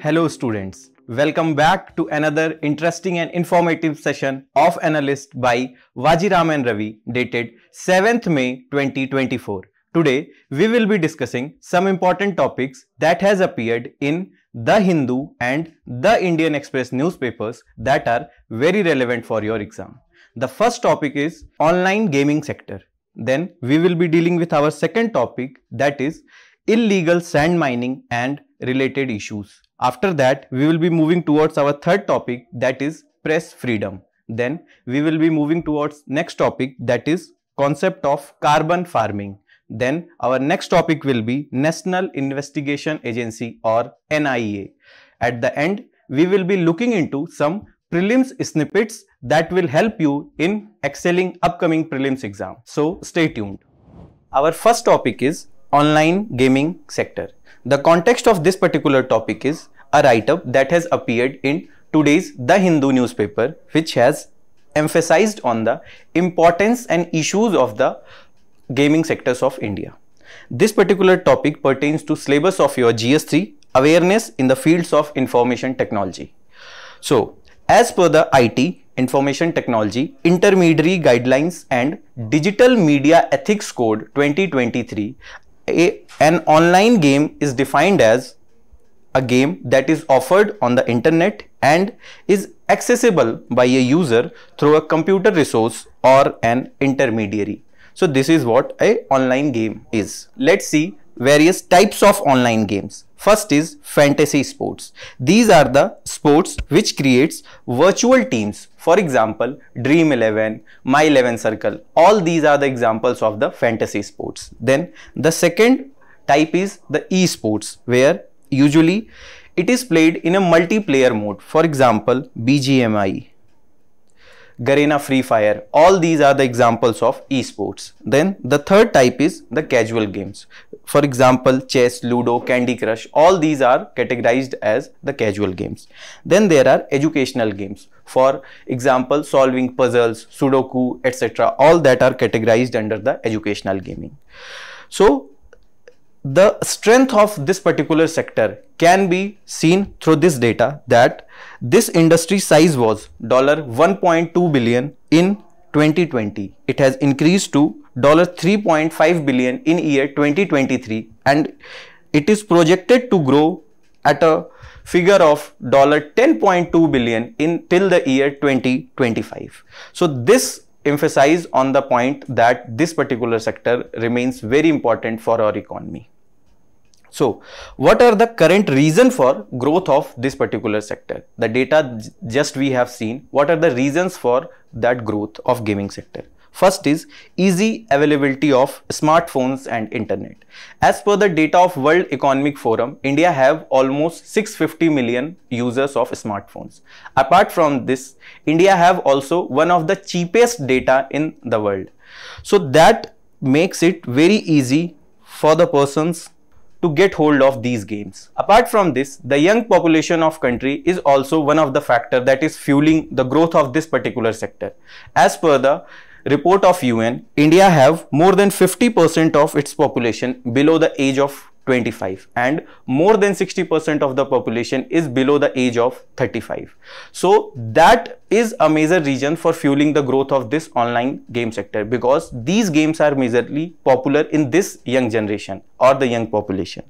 Hello students, welcome back to another interesting and informative session of Analyst by Vajiram and Ravi dated 7th May 2024. Today we will be discussing some important topics that has appeared in The Hindu and The Indian Express newspapers that are very relevant for your exam. The first topic is online gaming sector. Then we will be dealing with our second topic, that is illegal sand mining and related issues. After that, we will be moving towards our third topic, that is press freedom. Then we will be moving towards next topic, that is concept of carbon farming. Then our next topic will be National Investigation Agency or NIA. At the end, we will be looking into some prelims snippets that will help you in excelling upcoming prelims exam. So stay tuned. Our first topic is online gaming sector. The context of this particular topic is a write-up that has appeared in today's The Hindu newspaper, which has emphasized on the importance and issues of the gaming sectors of India. This particular topic pertains to syllabus of your GS3, awareness in the fields of information technology. So, as per the IT, Information Technology, Intermediary Guidelines and Digital Media Ethics Code 2023, an online game is defined as a game that is offered on the internet and is accessible by a user through a computer resource or an intermediary. So this is what an online game is. Let's see various types of online games. First is fantasy sports. These are the sports which creates virtual teams. For example, Dream 11, My 11 Circle. All these are the examples of the fantasy sports. Then the second type is the esports, where usually it is played in a multiplayer mode. For example, BGMI, Garena Free Fire. All these are the examples of esports. Then the third type is the casual games. For example, chess, Ludo, Candy Crush. All these are categorized as the casual games. Then there are educational games. For example, solving puzzles, Sudoku, etc. All that are categorized under the educational gaming. So the strength of this particular sector can be seen through this data, that this industry size was $1.2 billion in 2020. It has increased to $3.5 billion in year 2023, and it is projected to grow at a figure of $10.2 billion in till the year 2025. So this emphasizes on the point that this particular sector remains very important for our economy. So, what are the current reasons for growth of this particular sector? The data just we have seen. What are the reasons for that growth of gaming sector? First is easy availability of smartphones and internet. As per the data of World Economic Forum, India have almost 650 million users of smartphones. Apart from this, India have also one of the cheapest data in the world. So that makes it very easy for the persons to get hold of these games. Apart from this, the young population of country is also one of the factor that is fueling the growth of this particular sector. As per the report of UN, India have more than 50% of its population below the age of 25 and more than 60% of the population is below the age of 35. So that is a major reason for fueling the growth of this online game sector, because these games are majorly popular in this young generation or the young population.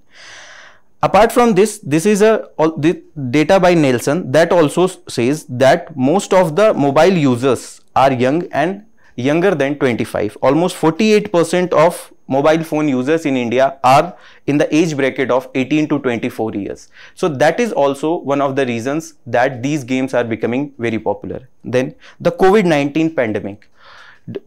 Apart from this, this is the data by Nielsen that also says that most of the mobile users are young and younger than 25. Almost 48% of mobile phone users in India are in the age bracket of 18 to 24 years. So that is also one of the reasons that these games are becoming very popular. Then the COVID-19 pandemic.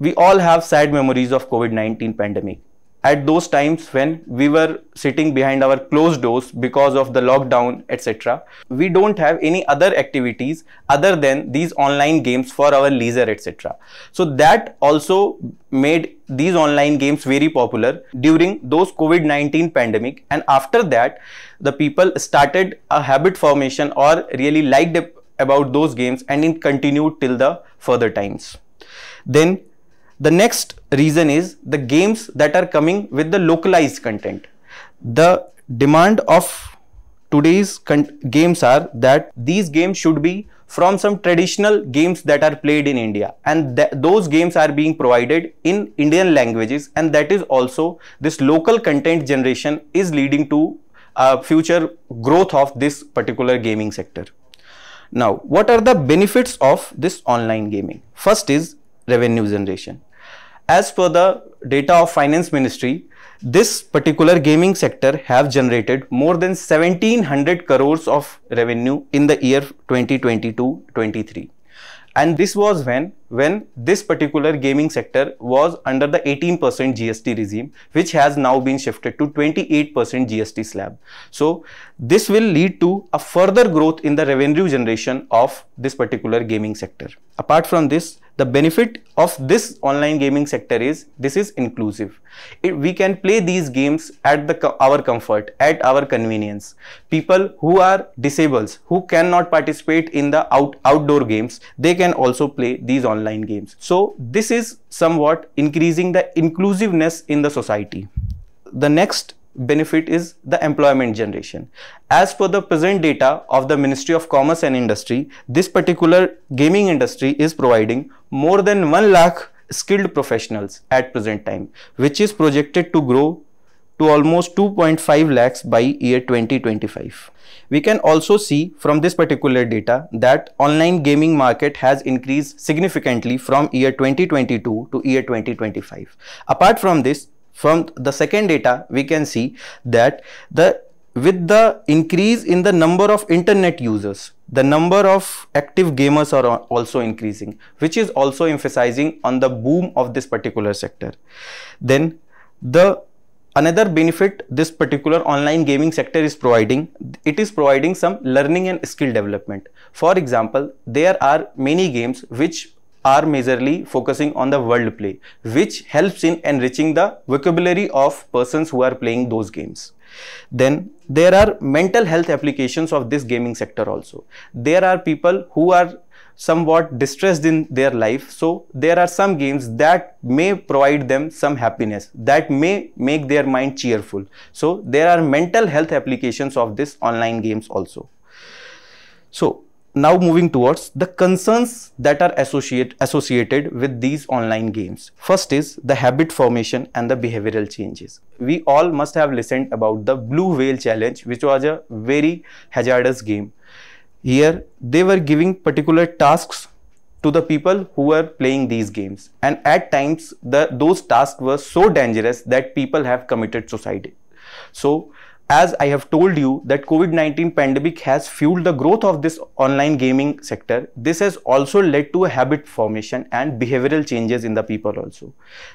We all have sad memories of COVID-19 pandemic. At those times when we were sitting behind our closed doors because of the lockdown, etc., we don't have any other activities other than these online games for our leisure, etc. So that also made these online games very popular during those COVID-19 pandemic, and after that the people started a habit formation or really liked about those games, and it continued till the further times. Then the next reason is the games that are coming with the localized content. The demand of today's games are that these games should be from some traditional games that are played in India, and those games are being provided in Indian languages, and that is also this local content generation is leading to future growth of this particular gaming sector. Now, what are the benefits of this online gaming? First is revenue generation. As per the data of Finance Ministry, this particular gaming sector have generated more than 1700 crores of revenue in the year 2022-23. And this was when this particular gaming sector was under the 18% GST regime, which has now been shifted to 28% GST slab. So this will lead to a further growth in the revenue generation of this particular gaming sector. Apart from this, the benefit of this online gaming sector is this is inclusive. We can play these games at our comfort, at our convenience. People who are disabled, who cannot participate in the outdoor games, they can also play these online games. So this is somewhat increasing the inclusiveness in the society. The next benefit is the employment generation. As per the present data of the Ministry of Commerce and Industry, this particular gaming industry is providing more than 1 lakh skilled professionals at present time, which is projected to grow to almost 2.5 lakhs by year 2025. We can also see from this particular data that online gaming market has increased significantly from year 2022 to year 2025. Apart from this, from the second data, we can see that with the increase in the number of internet users, the number of active gamers are also increasing, which is also emphasizing on the boom of this particular sector. Then another benefit this particular online gaming sector is providing, it is providing some learning and skill development. For example, there are many games which are majorly focusing on the word play, which helps in enriching the vocabulary of persons who are playing those games. Then there are mental health applications of this gaming sector also. There are people who are somewhat distressed in their life, so there are some games that may provide them some happiness, that may make their mind cheerful. So there are mental health applications of this online games also. So now moving towards the concerns that are associated with these online games. First is the habit formation and the behavioral changes. We all must have listened about the Blue Whale Challenge, which was a very hazardous game. Here they were giving particular tasks to the people who were playing these games, and at times those tasks were so dangerous that people have committed suicide. So as I have told you that COVID-19 pandemic has fueled the growth of this online gaming sector, this has also led to a habit formation and behavioral changes in the people also.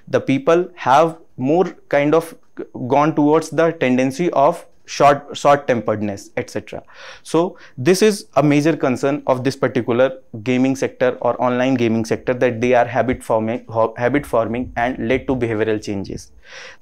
The people have more kind of gone towards the tendency of short-temperedness, etc. So this is a major concern of this particular gaming sector or online gaming sector, that they are habit forming and led to behavioral changes.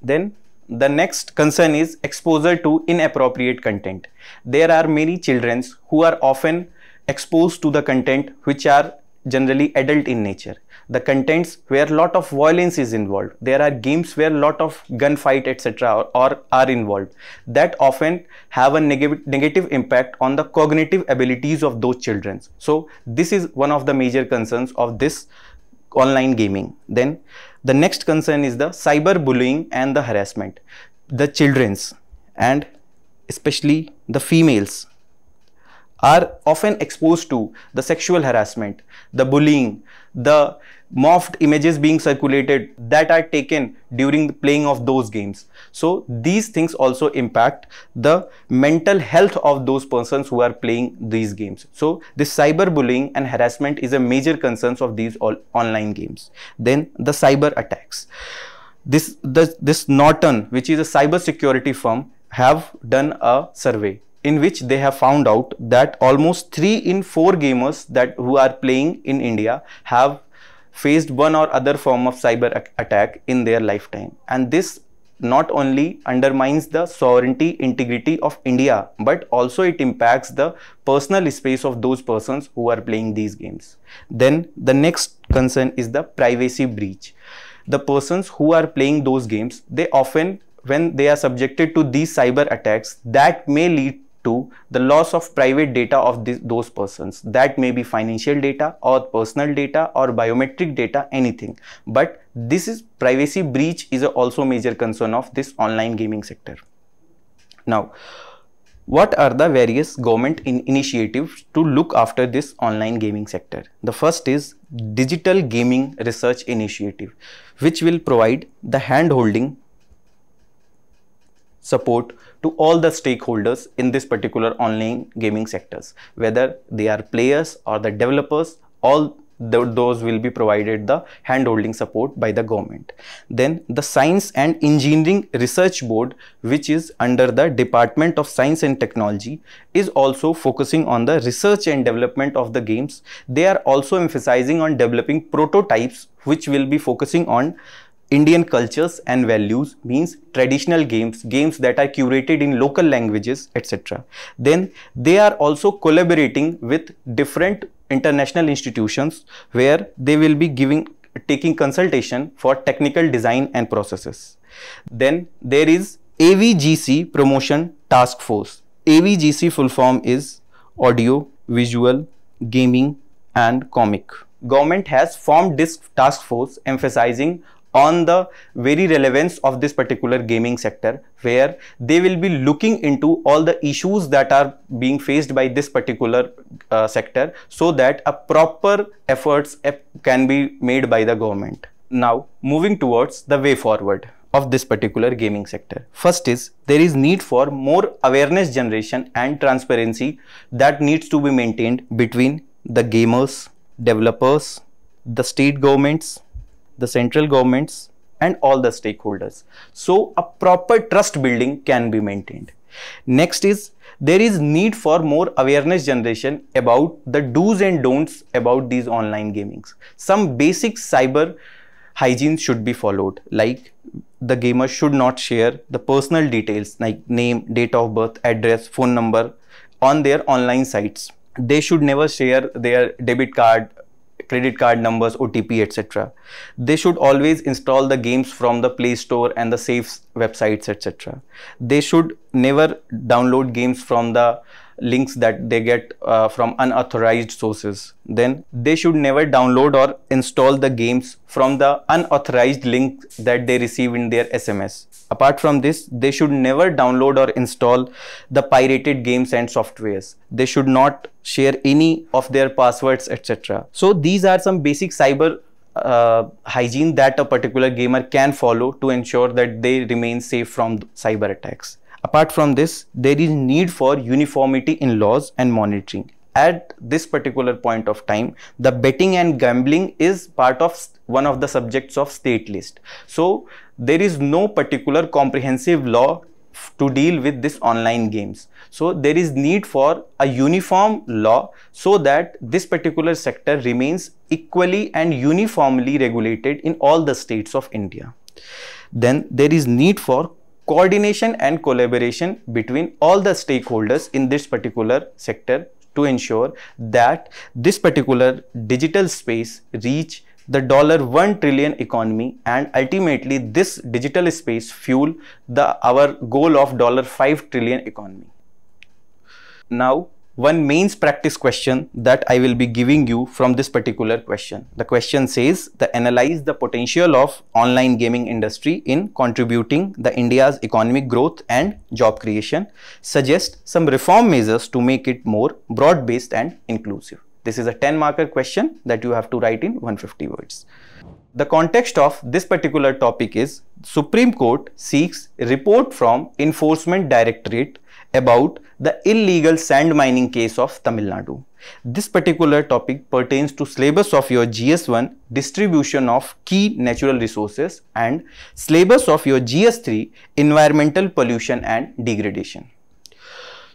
Then the next concern is exposure to inappropriate content. There are many children who are often exposed to the content which are generally adult in nature. The contents where a lot of violence is involved. There are games where a lot of gunfight, etc. or are involved, that often have a negative impact on the cognitive abilities of those children. So this is one of the major concerns of this online gaming. Then the next concern is the cyberbullying and the harassment. The children's and especially the females are often exposed to the sexual harassment, the bullying, the morphed images being circulated that are taken during the playing of those games. So these things also impact the mental health of those persons who are playing these games. So this cyberbullying and harassment is a major concern of these online games. Then the cyber attacks. This Norton, which is a cyber security firm, have done a survey in which they have found out that almost 3 in 4 gamers who are playing in India have faced one or other form of cyber attack in their lifetime. And this not only undermines the sovereignty, integrity of India, but also it impacts the personal space of those persons who are playing these games. Then the next concern is the privacy breach. The persons who are playing those games, they often, when they are subjected to these cyber attacks, that may lead to the loss of private data of those persons. That may be financial data or personal data or biometric data, anything. But this is privacy breach is also a major concern of this online gaming sector. Now, what are the various government initiatives to look after this online gaming sector? The first is Digital Gaming Research Initiative, which will provide the hand-holding support to all the stakeholders in this particular online gaming sectors, whether they are players or the developers. All those will be provided the hand-holding support by the government. Then the Science and Engineering Research Board, which is under the Department of Science and Technology, is also focusing on the research and development of the games. They are also emphasizing on developing prototypes which will be focusing on Indian cultures and values, means traditional games, games that are curated in local languages, etc. Then they are also collaborating with different international institutions where they will be taking consultation for technical design and processes. Then there is AVGC Promotion Task Force. AVGC full form is Audio, Visual, Gaming and Comic. Government has formed this task force emphasizing on the very relevance of this particular gaming sector, where they will be looking into all the issues that are being faced by this particular sector, so that a proper efforts can be made by the government. Now, moving towards the way forward of this particular gaming sector. First is, there is need for more awareness generation and transparency that needs to be maintained between the gamers, developers, the state governments, the central governments and all the stakeholders, so a proper trust building can be maintained. Next is, there is need for more awareness generation about the do's and don'ts about these online gamings. Some basic cyber hygiene should be followed, like the gamers should not share the personal details like name, date of birth, address, phone number on their online sites. They should never share their debit card, credit card numbers, OTP, etc. They should always install the games from the Play Store and the safe websites, etc. They should never download games from the links that they get from unauthorized sources. Then they should never download or install the games from the unauthorized link that they receive in their SMS. Apart from this, they should never download or install the pirated games and softwares. They should not share any of their passwords, etc. So these are some basic cyber hygiene that a particular gamer can follow to ensure that they remain safe from cyber attacks. Apart from this, there is need for uniformity in laws and monitoring. At this particular point of time, the betting and gambling is part of one of the subjects of state list. So there is no particular comprehensive law to deal with this online games. So there is need for a uniform law so that this particular sector remains equally and uniformly regulated in all the states of India. Then there is need for coordination and collaboration between all the stakeholders in this particular sector to ensure that this particular digital space reach the $1 trillion economy, and ultimately this digital space fuel our goal of $5 trillion economy. Now, one mains practice question that I will be giving you from this particular question. The question says, analyze the potential of online gaming industry in contributing the India's economic growth and job creation. Suggest some reform measures to make it more broad-based and inclusive. This is a 10-marker question that you have to write in 150 words. The context of this particular topic is Supreme Court seeks report from Enforcement Directorate about the illegal sand mining case of Tamil Nadu. This particular topic pertains to syllabus of your GS1 distribution of key natural resources and syllabus of your GS3 environmental pollution and degradation.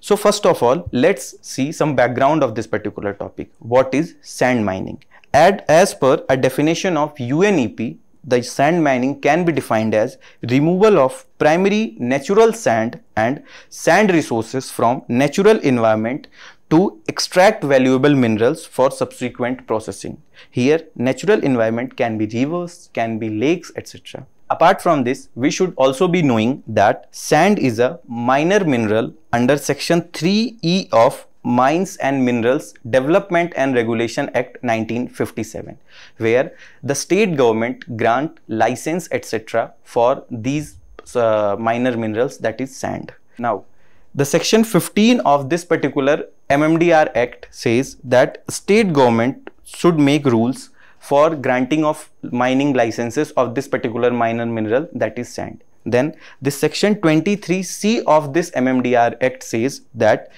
So first of all, let's see some background of this particular topic. What is sand mining? As per a definition of UNEP, the sand mining can be defined as removal of primary natural sand and sand resources from natural environment to extract valuable minerals for subsequent processing. Here, natural environment can be rivers, can be lakes, etc. Apart from this, we should also be knowing that sand is a minor mineral under section 3E of Mines and Minerals Development and Regulation Act 1957, where the state government grant license etc. for these minor minerals, that is sand. Now, the section 15 of this particular MMDR Act says that state government should make rules for granting of mining licenses of this particular minor mineral, that is sand. Then this section 23C of this MMDR Act says that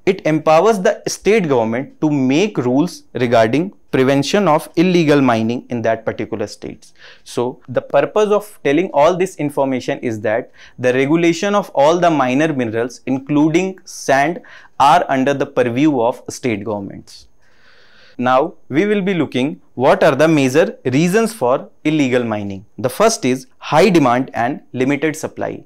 it empowers the state government to make rules regarding prevention of illegal mining in that particular states. So the purpose of telling all this information is that the regulation of all the minor minerals including sand are under the purview of state governments. Now we will be looking what are the major reasons for illegal mining. The first is high demand and limited supply.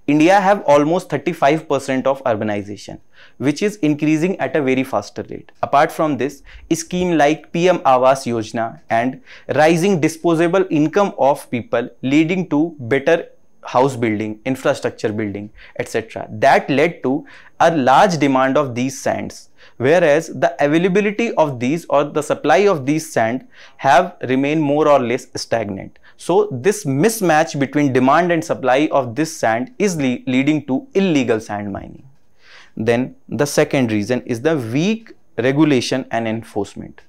India have almost 35% of urbanization, which is increasing at a very faster rate. Apart from this, a scheme like PM Awas Yojana and rising disposable income of people leading to better house building, infrastructure building, etc. That led to a large demand of these sands, whereas the availability of these or the supply of these sand have remained more or less stagnant. So this mismatch between demand and supply of this sand is leading to illegal sand mining. Then the second reason is the weak regulation and enforcement.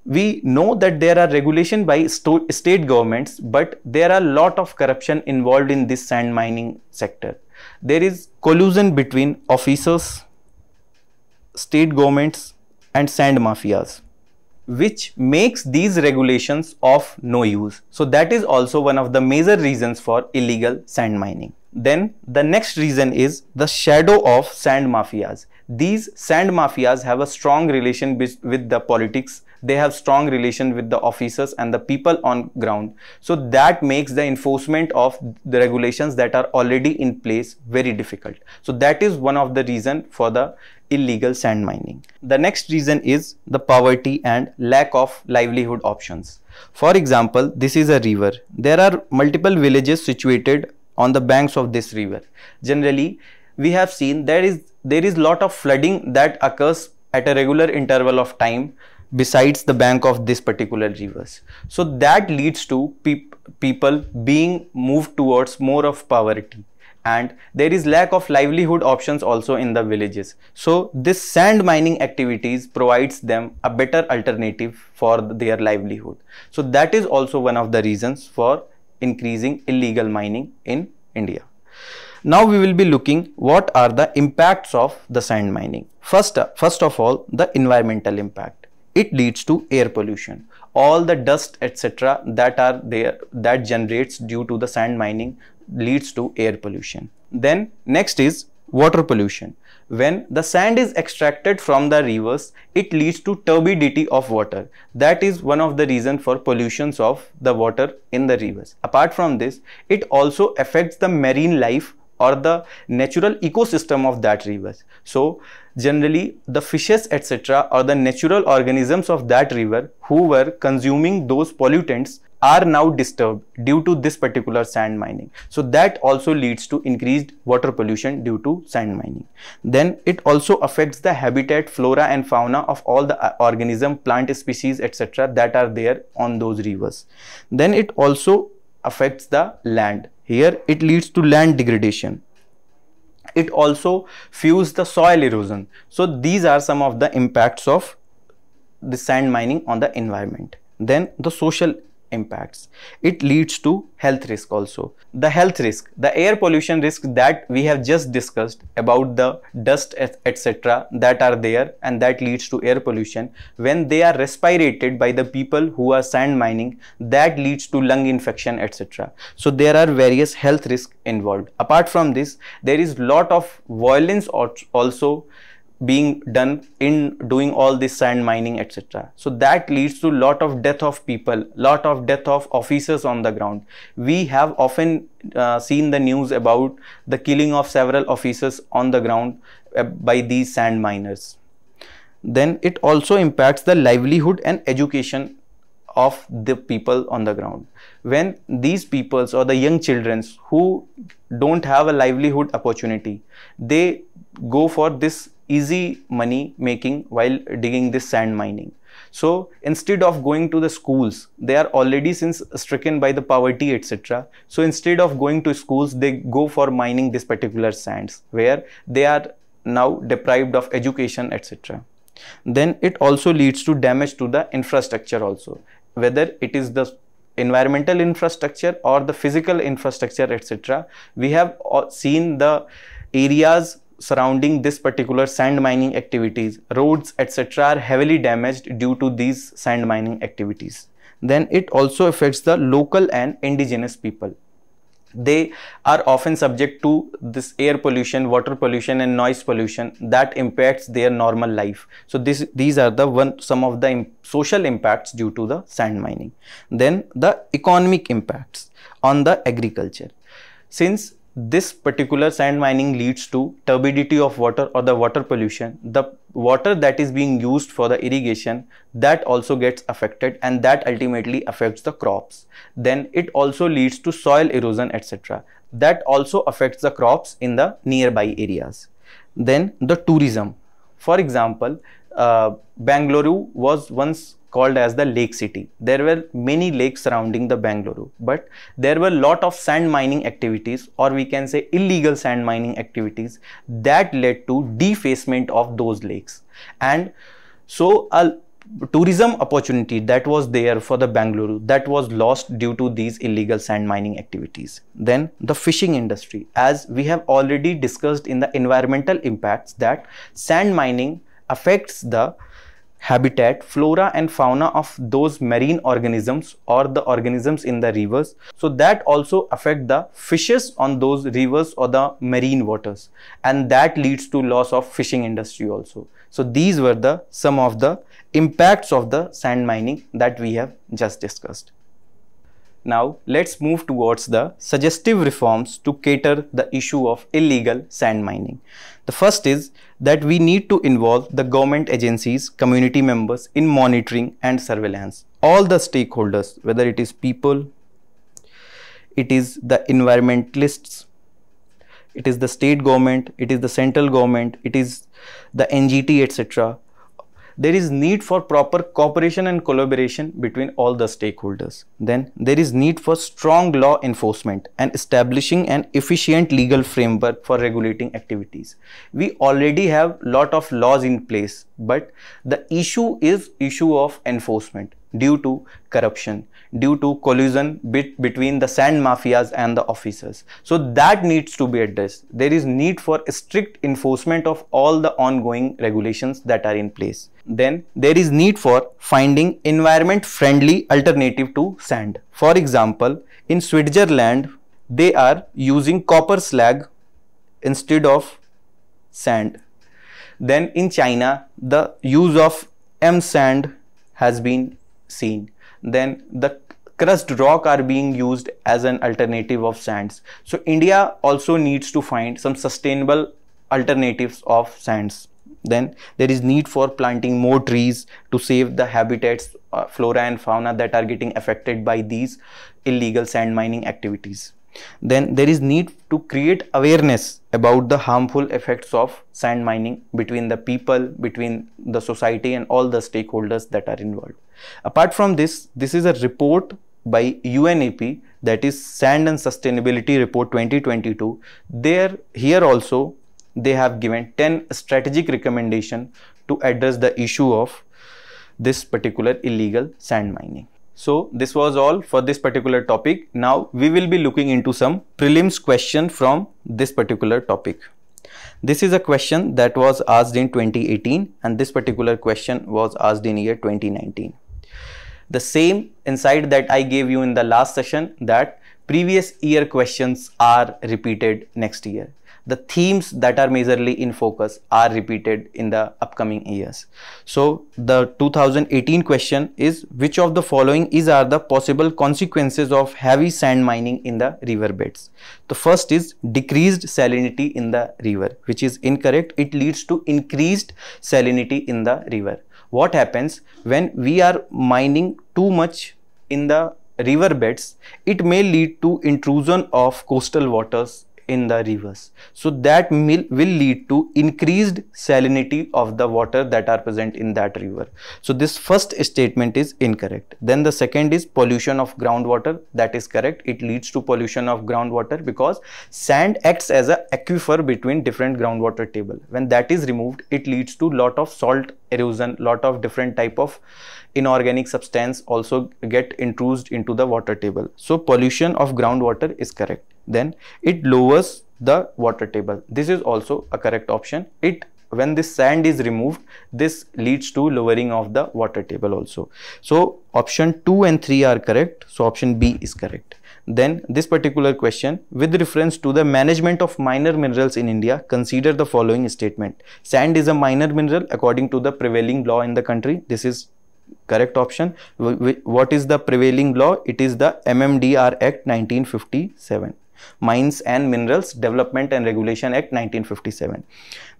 We know that there are regulations by state governments, but there are a lot of corruption involved in this sand mining sector. There is collusion between officers, state governments and sand mafias, which makes these regulations of no use. So that is also one of the major reasons for illegal sand mining. Then the next reason is the shadow of sand mafias. These sand mafias have a strong relation with the politics. They have strong relation with the officers and the people on ground. So that makes the enforcement of the regulations that are already in place very difficult. So that is one of the reasons for the illegal sand mining. The next reason is the poverty and lack of livelihood options. For example, this is a river. There are multiple villages situated on the banks of this river. Generally, we have seen there is lot of flooding that occurs at a regular interval of time besides the bank of this particular rivers. So that leads to people being moved towards more of poverty, and there is lack of livelihood options also in the villages. So this sand mining activities provides them a better alternative for their livelihood. So that is also one of the reasons for increasing illegal mining in India. Now we will be looking what are the impacts of the sand mining. First of all, the environmental impact. It leads to air pollution. All the dust etc. that are there that generates due to the sand mining leads to air pollution. Then next is water pollution. When the sand is extracted from the rivers, it leads to turbidity of water. That is one of the reasons for pollutions of the water in the rivers. Apart from this, it also affects the marine life or the natural ecosystem of that rivers. So generally the fishes etc. or the natural organisms of that river who were consuming those pollutants are now disturbed due to this particular sand mining. So that also leads to increased water pollution due to sand mining. Then it also affects the habitat, flora and fauna of all the organism, plant species etc. that are there on those rivers. Then it also affects the land. Here it leads to land degradation. It also fuels the soil erosion. So these are some of the impacts of the sand mining on the environment. Then the social impacts. It leads to health risk also. The health risk, the air pollution risk that we have just discussed about the dust etc. that are there and that leads to air pollution. When they are respirated by the people who are sand mining, that leads to lung infection etc. So there are various health risks involved. Apart from this, there is lot of violence also being done in doing all this sand mining etc. So that leads to lot of death of people, lot of death of officers on the ground. We have often seen the news about the killing of several officers on the ground by these sand miners. Then it also impacts the livelihood and education of the people on the ground. When these peoples or the young children who don't have a livelihood opportunity, they go for this easy money making while digging this sand mining. So instead of going to the schools, they are already since stricken by the poverty, etc. So instead of going to schools, they go for mining this particular sands where they are now deprived of education, etc. Then it also leads to damage to the infrastructure also, whether it is the environmental infrastructure or the physical infrastructure, etc. We have seen the areas surrounding this particular sand mining activities, roads, etc. are heavily damaged due to these sand mining activities. Then it also affects the local and indigenous people. They are often subject to this air pollution, water pollution and noise pollution that impacts their normal life. So these are some of the social impacts due to the sand mining. Then the economic impacts on the agriculture. Since this particular sand mining leads to turbidity of water or the water pollution, the water that is being used for the irrigation, that also gets affected, and that ultimately affects the crops. Then it also leads to soil erosion, etc. That also affects the crops in the nearby areas. Then the tourism. For example, Bengaluru was once called as the lake city. There were many lakes surrounding the Bengaluru, but there were a lot of sand mining activities, or we can say illegal sand mining activities, that led to defacement of those lakes. And so a tourism opportunity that was there for the Bengaluru, that was lost due to these illegal sand mining activities. Then the fishing industry, as we have already discussed in the environmental impacts, that sand mining affects the habitat, flora and fauna of those marine organisms or the organisms in the rivers. So that also affect the fishes on those rivers or the marine waters, and that leads to loss of fishing industry also. So these were some of the impacts of the sand mining that we have just discussed. Now let's move towards the suggestive reforms to cater the issue of illegal sand mining. The first is that we need to involve the government agencies, community members in monitoring and surveillance. All the stakeholders, whether it is people, it is the environmentalists, it is the state government, it is the central government, it is the NGT, etc. There is need for proper cooperation and collaboration between all the stakeholders. Then there is need for strong law enforcement and establishing an efficient legal framework for regulating activities. We already have lot of laws in place, but the issue is issue of enforcement due to corruption, due to collusion between the sand mafias and the officers. So that needs to be addressed. There is need for strict enforcement of all the ongoing regulations that are in place. Then there is need for finding environment friendly alternative to sand. For example, in Switzerland, they are using copper slag instead of sand. Then in China, the use of M sand has been seen. Then the crushed rock are being used as an alternative of sands. So India also needs to find some sustainable alternatives of sands. Then there is need for planting more trees to save the habitats, flora and fauna that are getting affected by these illegal sand mining activities. Then there is need to create awareness about the harmful effects of sand mining between the people, between the society and all the stakeholders that are involved. Apart from this, this is a report by UNEP, that is Sand and Sustainability Report 2022. Here also they have given 10 strategic recommendations to address the issue of this particular illegal sand mining. So this was all for this particular topic. Now we will be looking into some prelims question from this particular topic. This is a question that was asked in 2018 and this particular question was asked in year 2019. The same insight that I gave you in the last session, that previous year questions are repeated next year. The themes that are majorly in focus are repeated in the upcoming years. So the 2018 question is, which of the following are the possible consequences of heavy sand mining in the river beds? The first is decreased salinity in the river, which is incorrect. It leads to increased salinity in the river. what happens when we are mining too much in the river beds, it may lead to intrusion of coastal waters in the rivers. So that will lead to increased salinity of the water that are present in that river. So this first statement is incorrect. Then the second is pollution of groundwater. That is correct. It leads to pollution of groundwater because sand acts as an aquifer between different groundwater table. When that is removed, it leads to lot of salt erosion, lot of different type of inorganic substance also get intruded into the water table. So pollution of groundwater is correct. Then it lowers the water table. This is also a correct option. When this sand is removed, this leads to lowering of the water table also. So option 2 and 3 are correct. So option B is correct. Then this particular question, with reference to the management of minor minerals in India, consider the following statement. Sand is a minor mineral according to the prevailing law in the country. This is correct option. What is the prevailing law? It is the MMDR Act 1957. Mines and Minerals Development and Regulation Act 1957.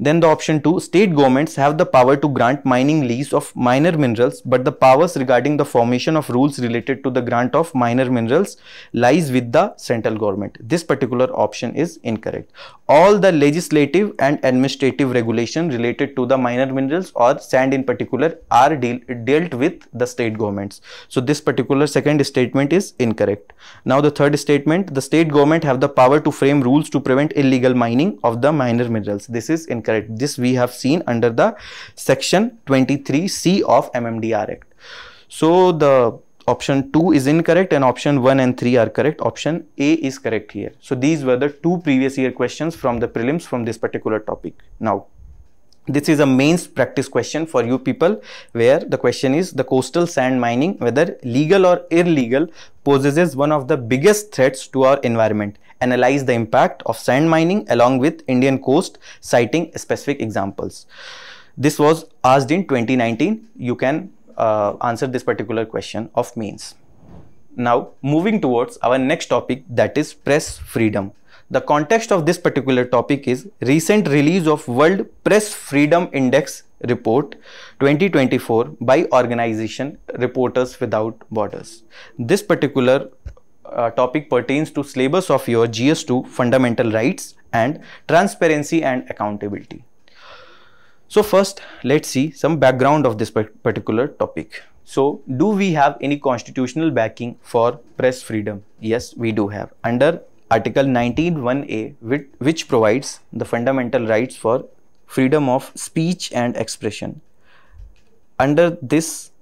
Then the option 2, state governments have the power to grant mining lease of minor minerals, but the powers regarding the formation of rules related to the grant of minor minerals lies with the central government. This particular option is incorrect. All the legislative and administrative regulation related to the minor minerals or sand in particular are dealt with the state governments. So this particular second statement is incorrect. Now the third statement, the state government have the power to frame rules to prevent illegal mining of the minor minerals. This is incorrect. This we have seen under the section 23C of MMDR Act. So the option 2 is incorrect and option 1 and 3 are correct. Option A is correct here. So these were the 2 previous year questions from the prelims from this particular topic. Now this is a mains practice question for you people, where the question is the coastal sand mining, whether legal or illegal, poses one of the biggest threats to our environment. Analyze the impact of sand mining along with Indian coast, citing specific examples. This was asked in 2019. You can answer this particular question of mains. Now moving towards our next topic, that is press freedom. The context of this particular topic is recent release of World Press Freedom Index report 2024 by organization Reporters Without Borders. This particular topic pertains to syllabus of your GS2 fundamental rights and transparency and accountability. So first, let's see some background of this particular topic. So do we have any constitutional backing for press freedom? Yes, we do have. Under Article 19(1)(a), which provides the fundamental rights for freedom of speech and expression. Under this,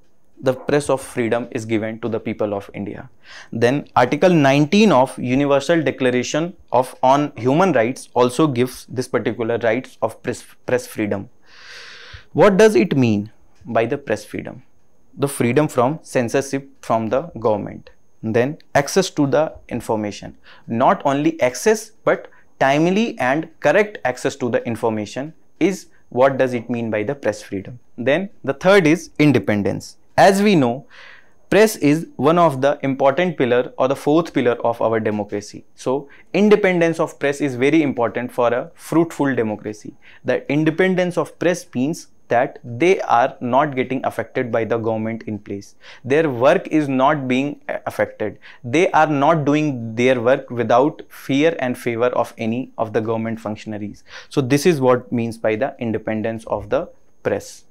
the press of freedom is given to the people of India. Then Article 19 of Universal Declaration on Human Rights also gives this particular rights of press freedom. What does it mean by the press freedom? The freedom from censorship from the government. Then access to the information. Not only access but timely and correct access to the information is what does it mean by the press freedom. Then the third is independence. As we know, press is one of the important pillar or the fourth pillar of our democracy. So independence of press is very important for a fruitful democracy. The independence of press means that they are not getting affected by the government in place. Their work is not being affected. They are not doing their work without fear and favor of any of the government functionaries. So this is what means by the independence of the press.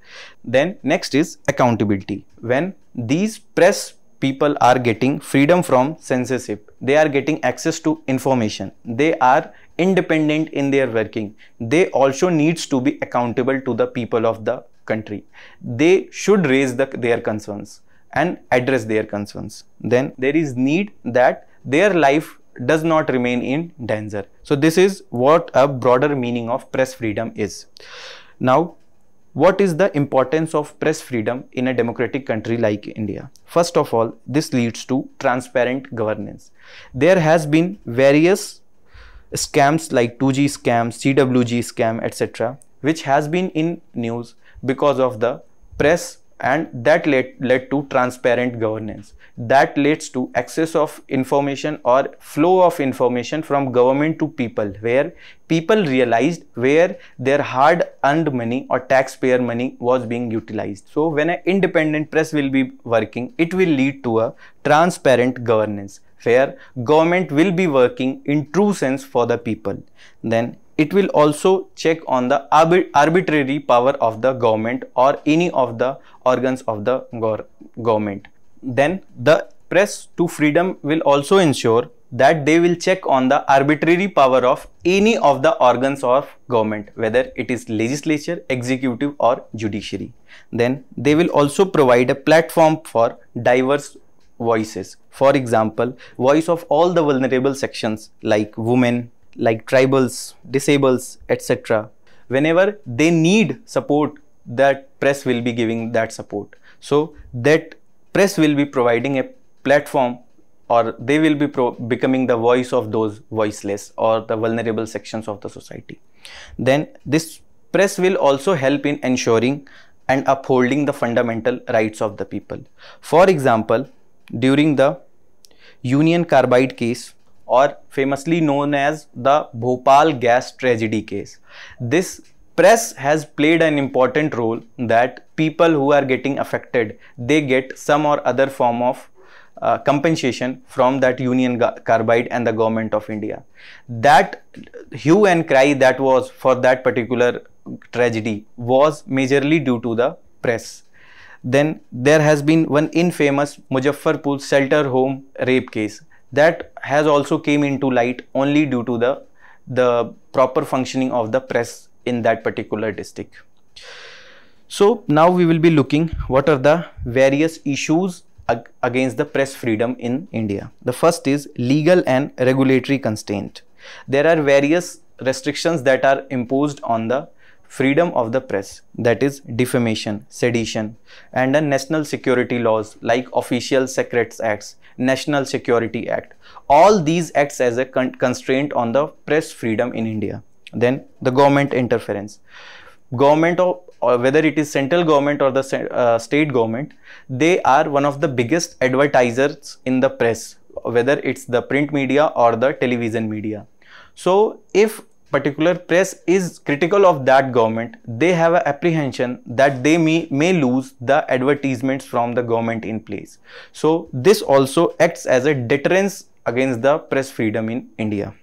Then next is accountability. When these press people are getting freedom from censorship, they are getting access to information, they are independent in their working, they also needs to be accountable to the people of the country. They should raise their concerns and address their concerns. Then there is need that their life does not remain in danger. So this is what a broader meaning of press freedom is. Now, what is the importance of press freedom in a democratic country like India? First of all, this leads to transparent governance. There has been various scams like 2G scam, CWG scam, etc., which has been in news because of the press and that led to transparent governance. That leads to access of information or flow of information from government to people, where people realized where their hard earned money or taxpayer money was being utilized. So when an independent press will be working, it will lead to a transparent governance, where government will be working in true sense for the people. Then it will also check on the arbitrary power of the government or any of the organs of the government. Then the press to freedom will also ensure that they will check on the arbitrary power of any of the organs of government, whether it is legislature, executive or judiciary. Then they will also provide a platform for diverse voices. For example, voice of all the vulnerable sections like women, like tribals, disables, etc. Whenever they need support, that press will be giving that support. So that press will be providing a platform, or they will be becoming the voice of those voiceless or the vulnerable sections of the society. Then this press will also help in ensuring and upholding the fundamental rights of the people. For example, during the Union Carbide case, or famously known as the Bhopal gas tragedy case, this press has played an important role that people who are getting affected, they get some or other form of compensation from that Union Carbide and the government of India. That hue and cry that was for that particular tragedy was majorly due to the press. Then there has been one infamous Muzaffarpur shelter home rape case that has also came into light only due to the proper functioning of the press in that particular district. So now we will be looking what are the various issues against the press freedom in India. The first is legal and regulatory constraint. There are various restrictions that are imposed on the freedom of the press, that is defamation, sedition, and the national security laws like Official Secrets Acts, National Security Act. All these acts as a constraint on the press freedom in India. Then the government interference. Government, or whether it is central government or the state government, they are one of the biggest advertisers in the press, whether it's the print media or the television media. So if particular press is critical of that government, they have an apprehension that they may lose the advertisements from the government in place. So this also acts as a deterrence against the press freedom in India.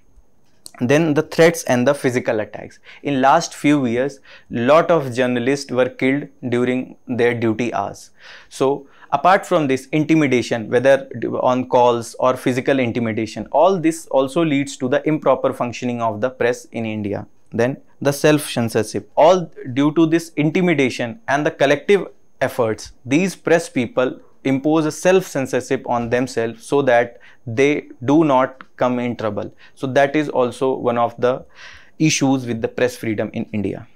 Then the threats and the physical attacks. In last few years, lot of journalists were killed during their duty hours. So apart from this, intimidation, whether on calls or physical intimidation, all this also leads to the improper functioning of the press in India. Then the self-censorship. All due to this intimidation and the collective efforts, these press people impose a self-censorship on themselves so that they do not come in trouble. So that is also one of the issues with the press freedom in India.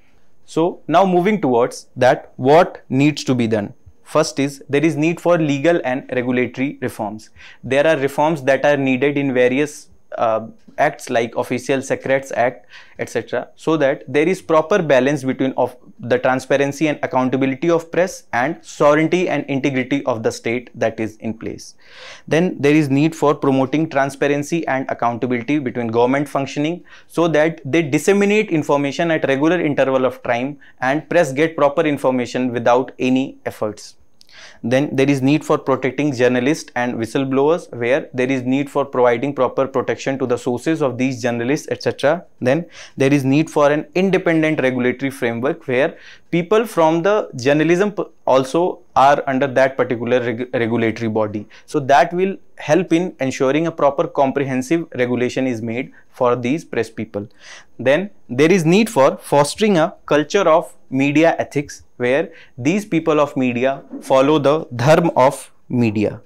So now moving towards that, what needs to be done. First is there is need for legal and regulatory reforms. There are reforms that are needed in various acts like Official Secrets Act, etc., so that there is proper balance between of the transparency and accountability of press and sovereignty and integrity of the state that is in place. Then there is need for promoting transparency and accountability between government functioning so that they disseminate information at regular interval of time and press get proper information without any efforts. Then there is need for protecting journalists and whistleblowers, where there is need for providing proper protection to the sources of these journalists, etc. Then there is need for an independent regulatory framework where people from the journalism also are under that particular regulatory body. So that will help in ensuring a proper comprehensive regulation is made for these press people. Then there is need for fostering a culture of media ethics, where these people of media follow the dharma of media.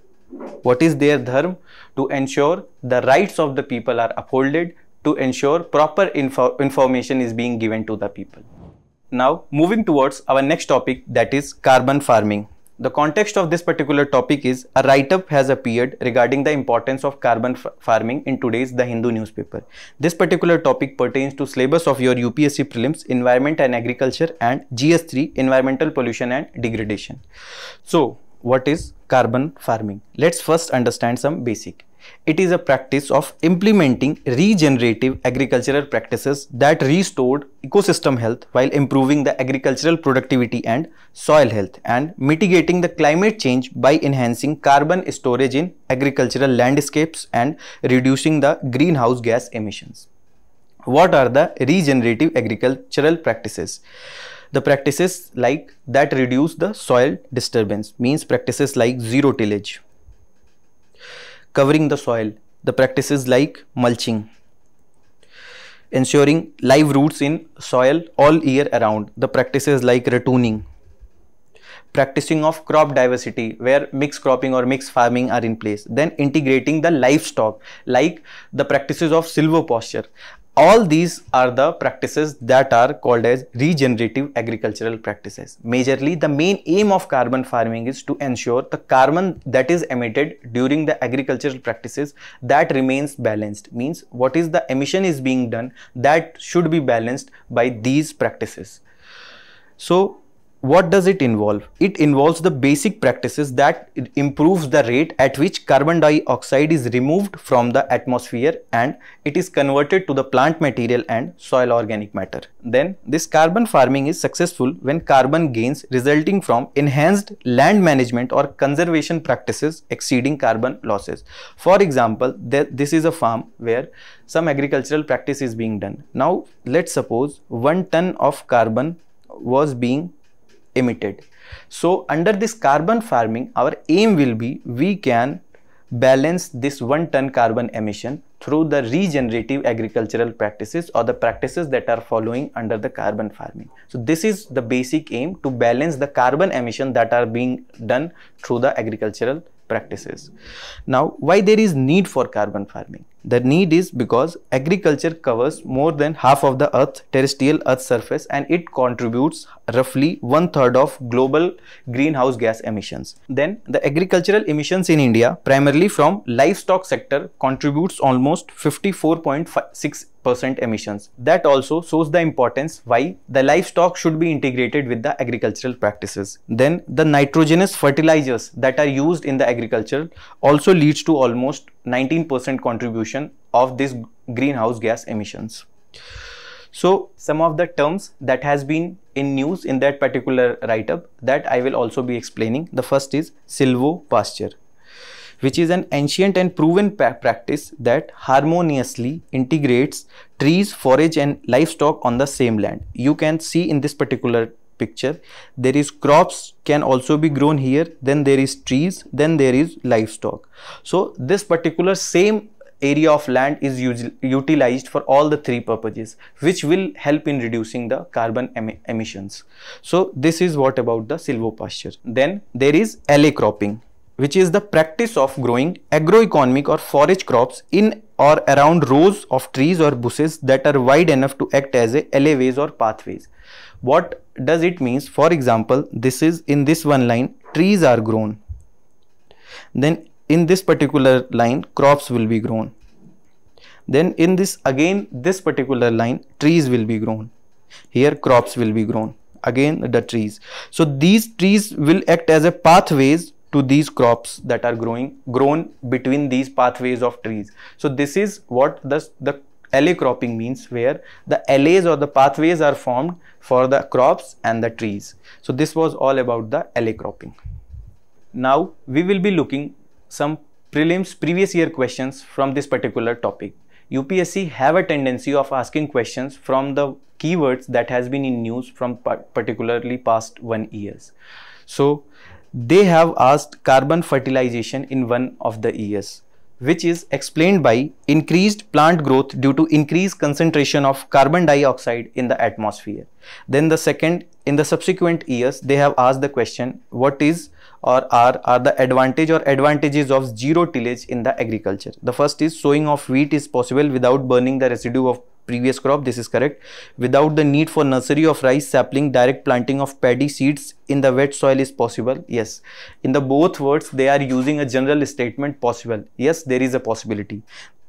What is their dharma? To ensure the rights of the people are upholded, to ensure proper information is being given to the people. Now moving towards our next topic, that is carbon farming. The context of this particular topic is a write-up has appeared regarding the importance of carbon farming in today's The Hindu newspaper. This particular topic pertains to syllabus of your UPSC prelims, Environment and Agriculture, and GS3, Environmental Pollution and Degradation. So, what is carbon farming? Let's first understand some basic. It is a practice of implementing regenerative agricultural practices that restored ecosystem health while improving the agricultural productivity and soil health, and mitigating the climate change by enhancing carbon storage in agricultural landscapes and reducing the greenhouse gas emissions. What are the regenerative agricultural practices? The practices like that reduce the soil disturbance, means practices like zero tillage, covering the soil, the practices like mulching, ensuring live roots in soil all year around, the practices like ratooning, practicing of crop diversity where mixed cropping or mixed farming are in place, then integrating the livestock like the practices of silvopasture. All these are the practices that are called as regenerative agricultural practices. Majorly, the main aim of carbon farming is to ensure the carbon that is emitted during the agricultural practices that remains balanced. Means what is the emission is being done, that should be balanced by these practices. So, what does it involve? It involves the basic practices that improves the rate at which carbon dioxide is removed from the atmosphere and it is converted to the plant material and soil organic matter. Then this carbon farming is successful when carbon gains resulting from enhanced land management or conservation practices exceeding carbon losses. For example, this is a farm where some agricultural practice is being done. Now let's suppose 1 ton of carbon was being emitted. So under this carbon farming, our aim will be we can balance this 1 ton carbon emission through the regenerative agricultural practices or the practices that are following under the carbon farming. So this is the basic aim, to balance the carbon emission that are being done through the agricultural practices. Now, why there is need for carbon farming? The need is because agriculture covers more than half of the terrestrial earth surface, and it contributes roughly 1/3 of global greenhouse gas emissions. Then the agricultural emissions in India, primarily from livestock sector, contributes almost 54.6% emissions. That also shows the importance why the livestock should be integrated with the agricultural practices. Then the nitrogenous fertilizers that are used in the agriculture also leads to almost 19% contribution of this greenhouse gas emissions. So some of the terms that has been in news in that particular write-up that I will also be explaining. The first is silvopasture, which is an ancient and proven practice that harmoniously integrates trees, forage and livestock on the same land. You can see in this particular picture, there is crops can also be grown here, then there is trees, then there is livestock. So this particular same area of land is utilized for all the three purposes, which will help in reducing the carbon emissions. So this is what about the silvopasture. Then there is alley cropping, which is the practice of growing agroeconomic or forage crops in or around rows of trees or bushes that are wide enough to act as alleyways or pathways. What does it mean? For example, this is in this one line, trees are grown. Then in this particular line, crops will be grown. Then in this again, this particular line, trees will be grown. Here crops will be grown. Again the trees. So these trees will act as a pathways to these crops that are grown between these pathways of trees. So this is what the alley cropping means, where the alleys or the pathways are formed for the crops and the trees. So this was all about the alley cropping. Now we will be looking some prelims previous year questions from this particular topic. UPSC have a tendency of asking questions from the keywords that has been in news from particularly past 1 years. So they have asked carbon fertilization in one of the years, which is explained by increased plant growth due to increased concentration of carbon dioxide in the atmosphere. Then the second, in the subsequent years, they have asked the question, what is or are the advantage or advantages of zero tillage in the agriculture. The first is sowing of wheat is possible without burning the residue of previous crop. This is correct. Without the need for nursery of rice sapling, direct planting of paddy seeds in the wet soil is possible. Yes, in the both words they are using a general statement, possible. Yes, there is a possibility.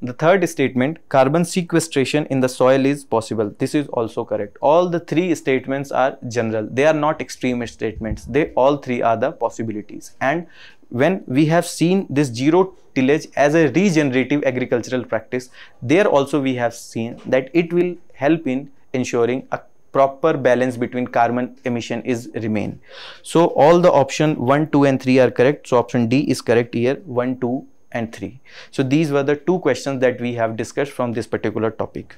The third statement, carbon sequestration in the soil is possible. This is also correct. All the three statements are general. They are not extreme statements. They all three are the possibilities. And when we have seen this zero tillage as a regenerative agricultural practice, there also we have seen that it will help in ensuring a proper balance between carbon emission is remain. So all the option 1, 2 and 3 are correct. So option D is correct here, 1, 2 and 3. So these were the two questions that we have discussed from this particular topic.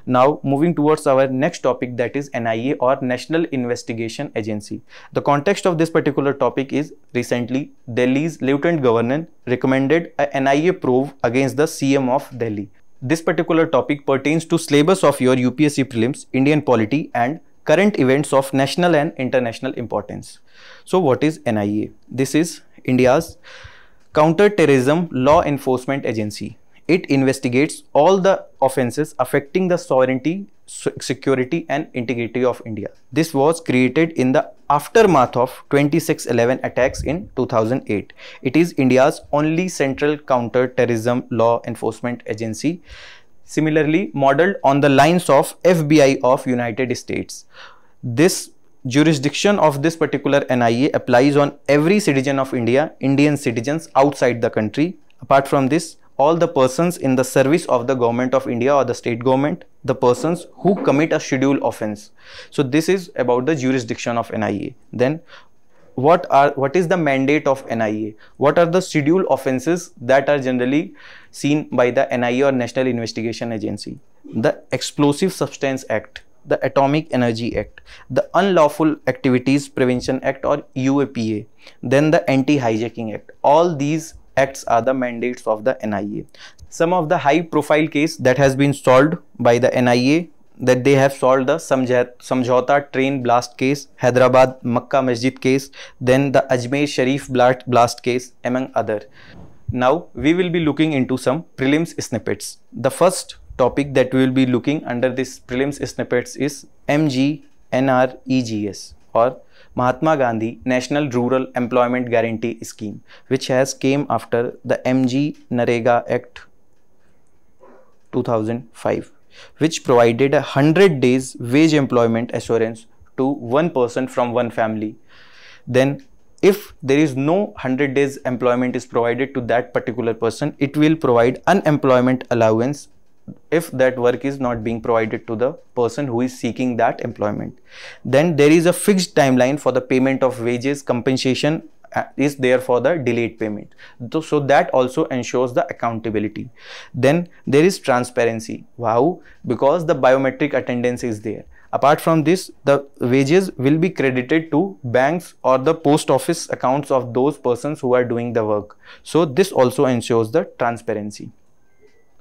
Now moving towards our next topic, that is NIA or National Investigation Agency. The context of this particular topic is recently Delhi's Lieutenant Governor recommended a NIA probe against the CM of Delhi. This particular topic pertains to syllabus of your UPSC prelims, Indian polity and current events of national and international importance. So what is NIA? This is India's Counter-Terrorism Law Enforcement Agency. It investigates all the offences affecting the sovereignty, security and integrity of India. This was created in the aftermath of 26/11 attacks in 2008. It is India's only central counter-terrorism law enforcement agency, similarly modelled on the lines of FBI of United States. This jurisdiction of this particular NIA applies on every citizen of India, Indian citizens outside the country. Apart from this, all the persons in the service of the government of India or the state government, the persons who commit a scheduled offence. So this is about the jurisdiction of NIA. Then what is the mandate of NIA? What are the scheduled offences that are generally seen by the NIA or National Investigation Agency? The Explosive Substance Act, the Atomic Energy Act, the Unlawful Activities Prevention Act or UAPA, then the Anti-Hijacking Act. All these acts are the mandates of the NIA. Some of the high profile case that has been solved by the NIA, that they have solved the Samjhauta train blast case, Hyderabad Makkah Masjid case, then the Ajmer Sharif blast case, among other. Now we will be looking into some prelims snippets. The first topic that we will be looking under this prelims snippets is MGNREGS or Mahatma Gandhi National Rural Employment Guarantee Scheme, which has came after the MG Narega Act 2005, which provided 100 days wage employment assurance to one person from one family. Then if there is no 100 days employment is provided to that particular person, it will provide unemployment allowance if that work is not being provided to the person who is seeking that employment. Then there is a fixed timeline for the payment of wages. Compensation is there for the delayed payment. So that also ensures the accountability. Then there is transparency. Wow, because the biometric attendance is there. Apart from this, the wages will be credited to banks or the post office accounts of those persons who are doing the work. So this also ensures the transparency.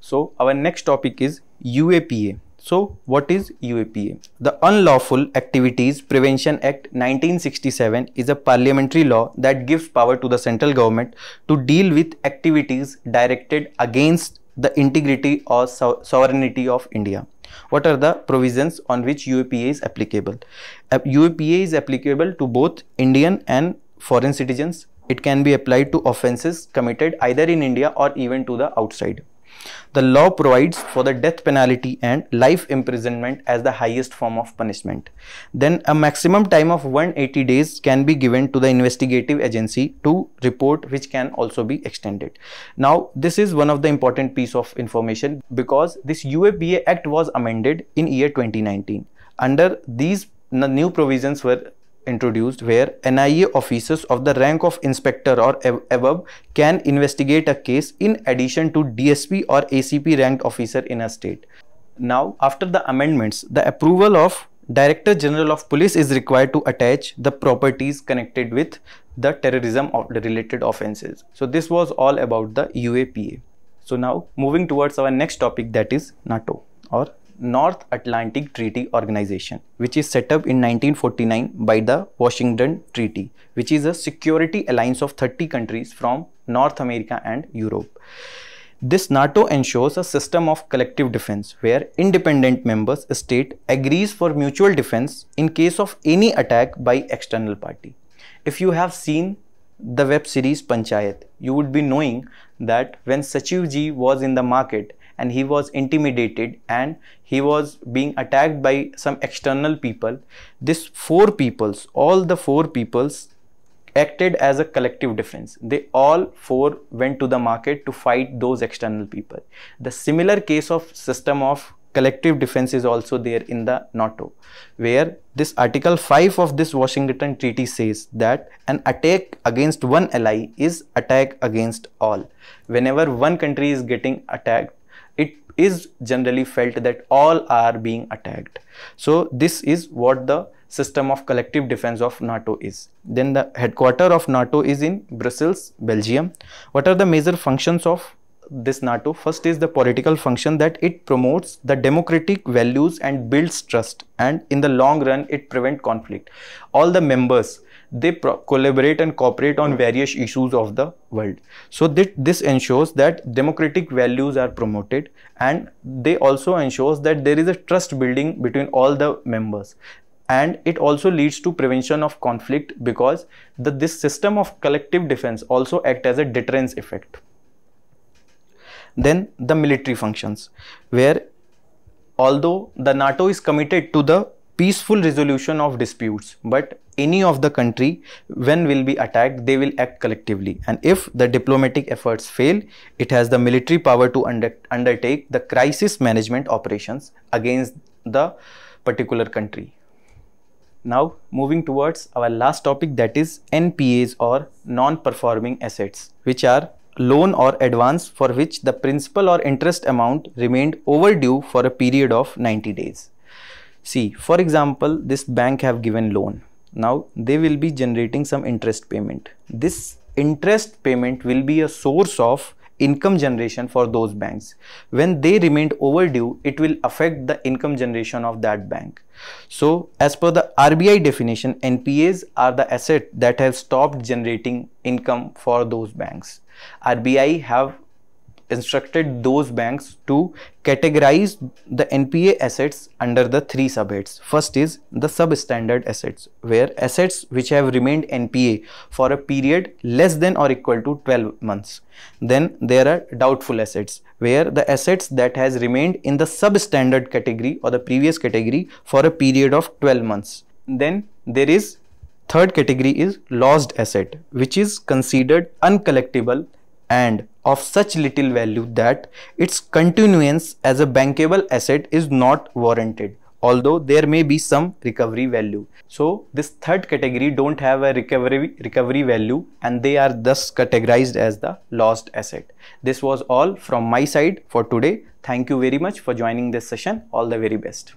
So our next topic is UAPA. So what is UAPA? The Unlawful Activities Prevention Act 1967 is a parliamentary law that gives power to the central government to deal with activities directed against the integrity or sovereignty of India. What are the provisions on which UAPA is applicable? UAPA is applicable to both Indian and foreign citizens. It can be applied to offences committed either in India or even to the outside. The law provides for the death penalty and life imprisonment as the highest form of punishment. Then a maximum time of 180 days can be given to the investigative agency to report, which can also be extended. Now this is one of the important piece of information, because this UAPA Act was amended in year 2019. Under these, the new provisions were introduced where NIA officers of the rank of inspector or above can investigate a case in addition to DSP or ACP ranked officer in a state. Now after the amendments, the approval of Director General of Police is required to attach the properties connected with the terrorism or the related offences. So this was all about the UAPA. So now moving towards our next topic, that is NATO or North Atlantic Treaty Organization, which is set up in 1949 by the Washington Treaty, which is a security alliance of 30 countries from North America and Europe. This NATO ensures a system of collective defense where independent members state agrees for mutual defense in case of any attack by external party. If you have seen the web series Panchayat, you would be knowing that when Sachiv ji was in the market and he was intimidated and he was being attacked by some external people, all the four peoples acted as a collective defense. They all four went to the market to fight those external people. The similar case of system of collective defense is also there in the NATO, where this Article 5 of this Washington Treaty says that an attack against one ally is attack against all. Whenever one country is getting attacked, it is generally felt that all are being attacked. So this is what the system of collective defense of NATO is. Then the headquarters of NATO is in Brussels, Belgium. What are the major functions of this NATO? First is the political function, that it promotes the democratic values and builds trust, and in the long run it prevents conflict. All the members, they collaborate and cooperate on various issues of the world. So this ensures that democratic values are promoted, and they also ensures that there is a trust building between all the members. And it also leads to prevention of conflict, because this system of collective defense also acts as a deterrence effect. Then the military functions, where although the NATO is committed to the peaceful resolution of disputes, but any of the country when will be attacked, they will act collectively, and if the diplomatic efforts fail, it has the military power to undertake the crisis management operations against the particular country. Now moving towards our last topic, that is NPAs or non-performing assets, which are loan or advance for which the principal or interest amount remained overdue for a period of 90 days. See, for example, this bank have given loan. Now they will be generating some interest payment. This interest payment will be a source of income generation for those banks. When they remained overdue, it will affect the income generation of that bank. So as per the RBI definition, NPAs are the asset that have stopped generating income for those banks. RBI have instructed those banks to categorize the NPA assets under the three subheads. First is the substandard assets, where assets which have remained NPA for a period less than or equal to 12 months. Then there are doubtful assets, where the assets that has remained in the substandard category or the previous category for a period of 12 months. Then there is third category is lost asset, which is considered uncollectible and of such little value that its continuance as a bankable asset is not warranted, although there may be some recovery value. So this third category don't have a recovery value, and they are thus categorized as the lost asset. This was all from my side for today. Thank you very much for joining this session. All the very best.